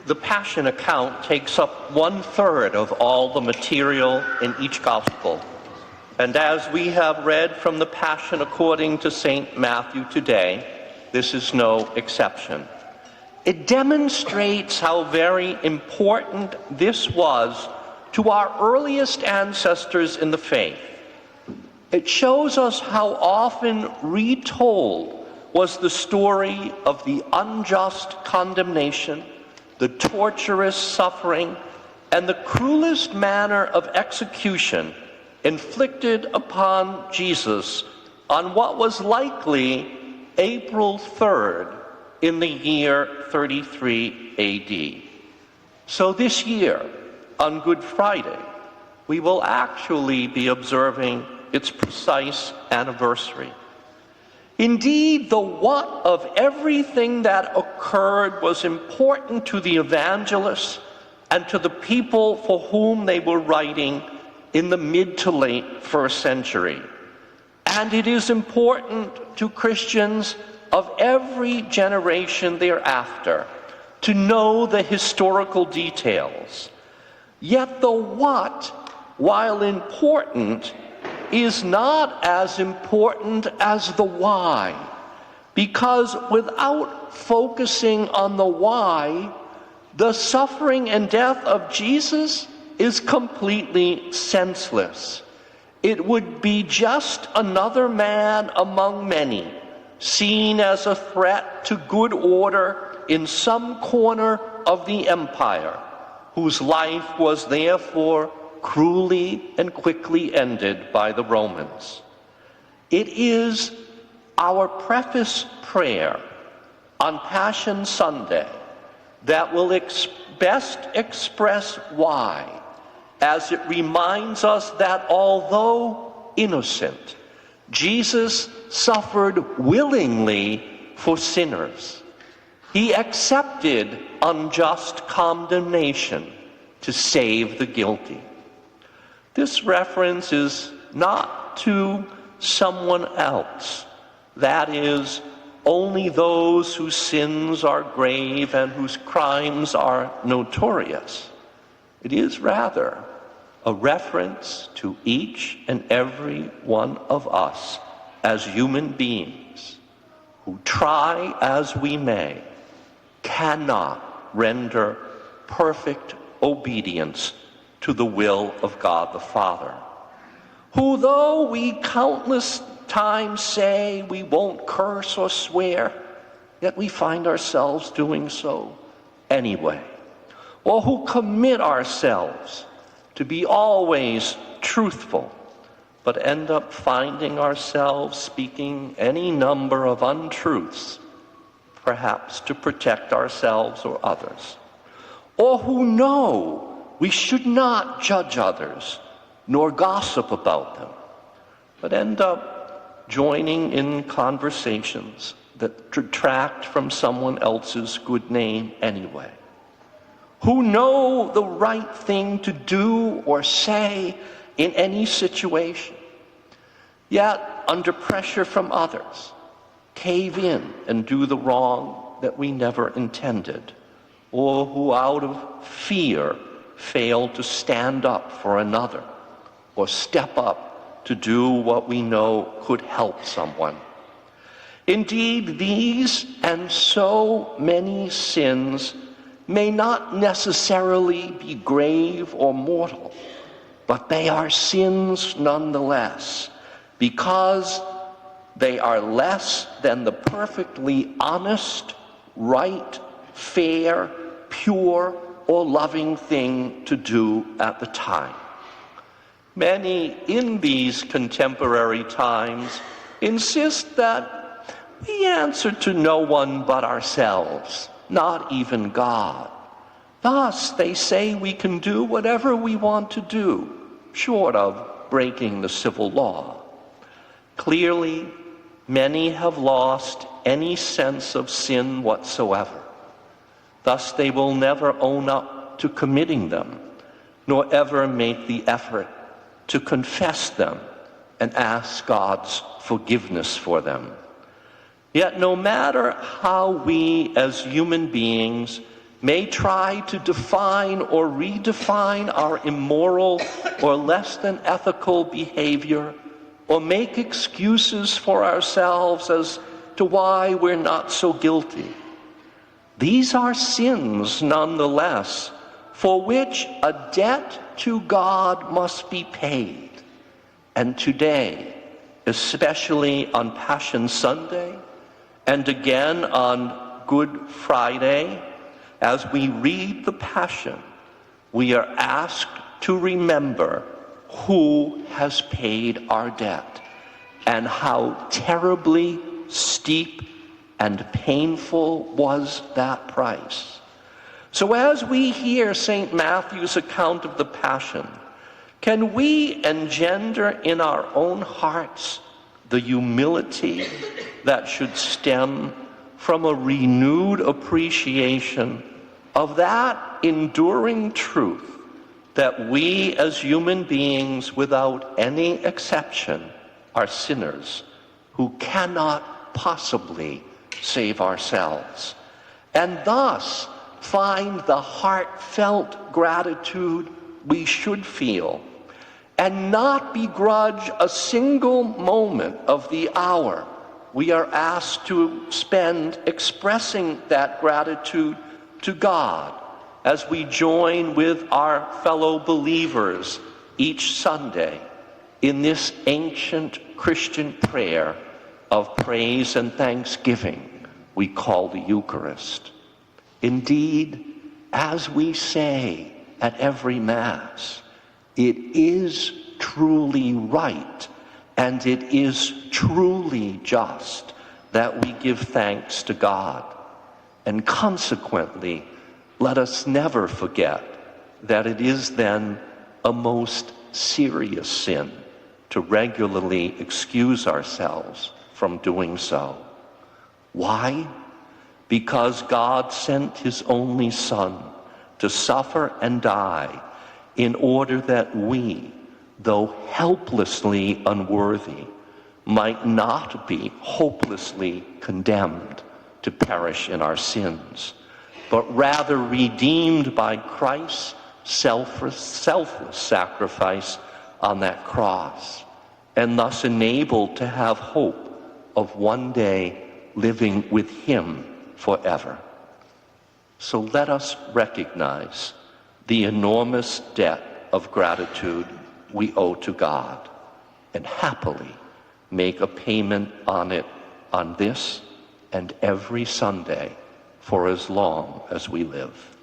The Passion account takes up 1/3 of all the material in each gospel. And as we have read from the Passion according to St. Matthew today, this is no exception. It demonstrates how very important this was to our earliest ancestors in the faith. It shows us how often retold was the story of the unjust condemnation, the torturous suffering, and the cruelest manner of execution inflicted upon Jesus on what was likely April 3rd in the year 33 AD. So this year, on Good Friday, we will actually be observing its precise anniversary. Indeed, the what of everything that occurred was important to the evangelists and to the people for whom they were writing in the mid to late first century. And it is important to Christians of every generation thereafter to know the historical details. Yet the what, while important, is not as important as the why, because without focusing on the why, the suffering and death of Jesus is completely senseless. It would be just another man among many, seen as a threat to good order in some corner of the empire, whose life was therefore cruelly and quickly ended by the Romans. It is our preface prayer on Passion Sunday that will best express why, as it reminds us that although innocent, Jesus suffered willingly for sinners. He accepted unjust condemnation to save the guilty. This reference is not to someone else, that is, only those whose sins are grave and whose crimes are notorious. It is rather a reference to each and every one of us as human beings who, try as we may, cannot render perfect obedience to the will of God the Father, who, though we countless times say we won't curse or swear, yet we find ourselves doing so anyway, or who commit ourselves to be always truthful, but end up finding ourselves speaking any number of untruths, perhaps to protect ourselves or others, or who know we should not judge others nor gossip about them, but end up joining in conversations that detract from someone else's good name anyway, who know the right thing to do or say in any situation, yet under pressure from others, cave in and do the wrong that we never intended, or who out of fear fail to stand up for another or step up to do what we know could help someone. Indeed, these and so many sins may not necessarily be grave or mortal, but they are sins nonetheless, because they are less than the perfectly honest, right, fair, pure, or loving thing to do at the time. Many in these contemporary times insist that we answer to no one but ourselves, not even God. Thus, they say we can do whatever we want to do, short of breaking the civil law. Clearly, many have lost any sense of sin whatsoever. Thus, they will never own up to committing them, nor ever make the effort to confess them and ask God's forgiveness for them. Yet no matter how we as human beings may try to define or redefine our immoral or less than ethical behavior, or make excuses for ourselves as to why we're not so guilty. These are sins nonetheless, for which a debt to God must be paid. And today, especially on Passion Sunday, and again on Good Friday, as we read the Passion, we are asked to remember who has paid our debt and how terribly steep and painful was that price. So as we hear St. Matthew's account of the Passion, can we engender in our own hearts the humility that should stem from a renewed appreciation of that enduring truth that we as human beings, without any exception, are sinners who cannot possibly save ourselves, and thus find the heartfelt gratitude we should feel, and not begrudge a single moment of the hour we are asked to spend expressing that gratitude to God as we join with our fellow believers each Sunday in this ancient Christian prayer of praise and thanksgiving we call the Eucharist. Indeed, as we say at every Mass, it is truly right and it is truly just that we give thanks to God. And consequently, let us never forget that it is then a most serious sin to regularly excuse ourselves from doing so. Why? Because God sent his only Son to suffer and die in order that we, though helplessly unworthy, might not be hopelessly condemned to perish in our sins, but rather redeemed by Christ's selfless sacrifice on that cross, and thus enabled to have hope of one day living with him forever. So let us recognize the enormous debt of gratitude we owe to God, and happily make a payment on it on this and every Sunday for as long as we live.